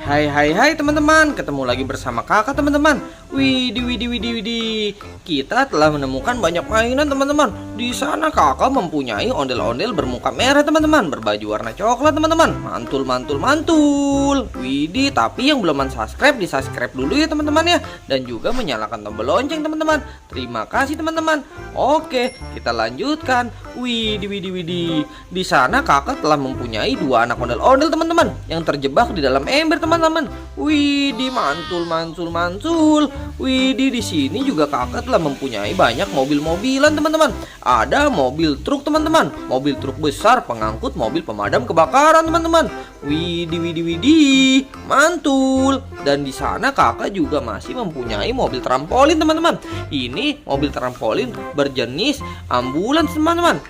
Hai teman-teman, ketemu lagi bersama kakak teman-teman. Widih. Kita telah menemukan banyak mainan teman-teman. Di sana kakak mempunyai ondel-ondel bermuka merah teman-teman, berbaju warna coklat teman-teman. Mantul. Widih, tapi yang belum subscribe di subscribe dulu ya teman-teman ya. Dan juga menyalakan tombol lonceng teman-teman. Terima kasih teman-teman. Oke, kita lanjutkan. Widih. Di sana kakak telah mempunyai dua anak ondel-ondel teman-teman yang terjebak di dalam ember teman-teman. Widih, mantul. Widih, di sini juga kakak telah mempunyai banyak mobil-mobilan teman-teman. Ada mobil truk teman-teman, mobil truk besar pengangkut mobil pemadam kebakaran teman-teman. Widih, mantul. Dan di sana kakak juga masih mempunyai mobil trampolin teman-teman. Ini mobil trampolin berjenis ambulans teman-teman.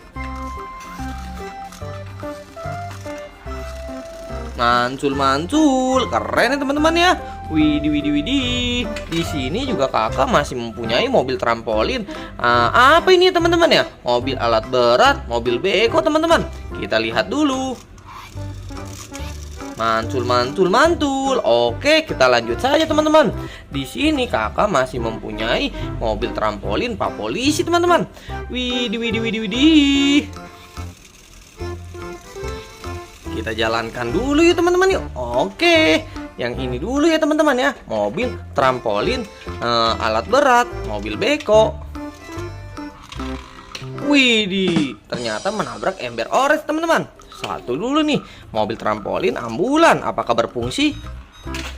Mantul, keren ya teman-teman ya. Widih. Di sini juga kakak masih mempunyai mobil trampolin. Apa ini ya teman-teman ya? Mobil alat berat, mobil beko teman-teman. Kita lihat dulu. Mantul. Oke, kita lanjut saja teman-teman. Di sini kakak masih mempunyai mobil trampolin Pak Polisi teman-teman. Widih. Kita jalankan dulu ya teman-teman yuk. Oke, yang ini dulu ya teman-teman ya. Mobil trampolin alat berat, mobil beko. Widih, ternyata menabrak ember orange teman-teman. Satu dulu nih, mobil trampolin ambulan. Apakah berfungsi?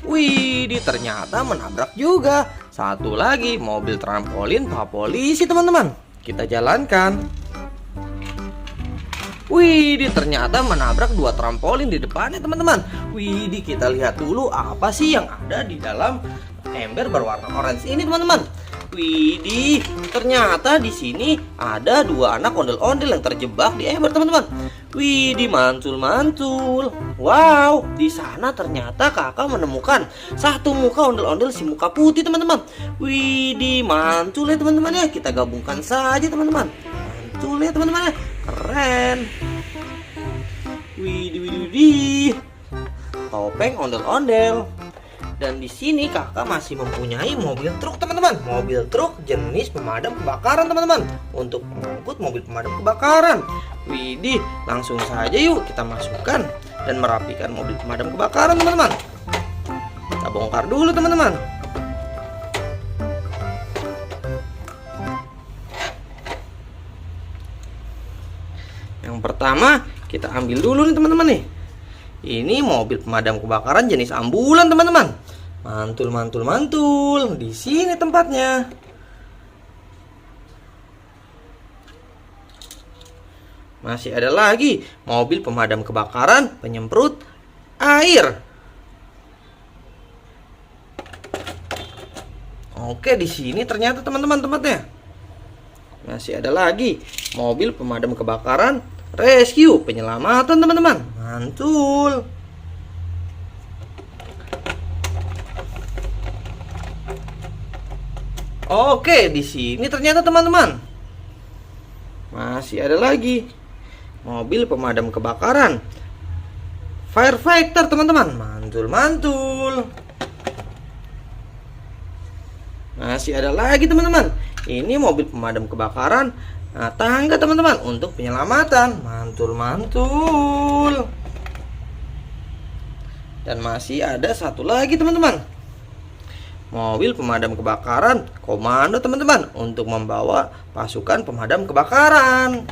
Widih, ternyata menabrak juga. Satu lagi, mobil trampolin Pak Polisi teman-teman. Kita jalankan. Widih, ternyata menabrak dua trampolin di depannya teman-teman. Widih, kita lihat dulu apa sih yang ada di dalam ember berwarna orange ini teman-teman. Widih, ternyata di sini ada dua anak ondel-ondel yang terjebak di ember teman-teman. Widih, mantul. Wow, di sana ternyata kakak menemukan satu muka ondel-ondel si muka putih teman-teman. Widih, mantul ya teman-teman ya. Kita gabungkan saja teman-teman. Mantul ya teman-teman ya. Keren. Widih. Topeng ondel-ondel. Dan di sini kakak masih mempunyai mobil truk teman-teman. Mobil truk jenis pemadam kebakaran teman-teman, untuk mengangkut mobil pemadam kebakaran. Widih, langsung saja yuk kita masukkan dan merapikan mobil pemadam kebakaran teman-teman. Kita bongkar dulu teman-teman. Yang pertama kita ambil dulu nih teman-teman nih. Ini mobil pemadam kebakaran jenis ambulan teman-teman. Mantul. Di sini tempatnya. Masih ada lagi mobil pemadam kebakaran penyemprot air. Oke, di sini ternyata teman-teman tempatnya. Masih ada lagi mobil pemadam kebakaran rescue, penyelamatan teman-teman. Mantul. Oke, di sini ternyata teman-teman masih ada lagi mobil pemadam kebakaran firefighter teman-teman. Mantul. Masih ada lagi teman-teman. Ini mobil pemadam kebakaran tangga teman-teman, untuk penyelamatan. Mantul. Dan masih ada satu lagi teman-teman, mobil pemadam kebakaran komando teman-teman, untuk membawa pasukan pemadam kebakaran.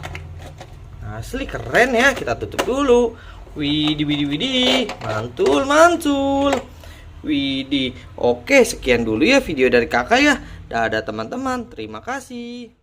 Asli keren ya. Kita tutup dulu. Widih. Mantul. Widih. Oke, sekian dulu ya video dari kakak ya. Dadah teman-teman, terima kasih.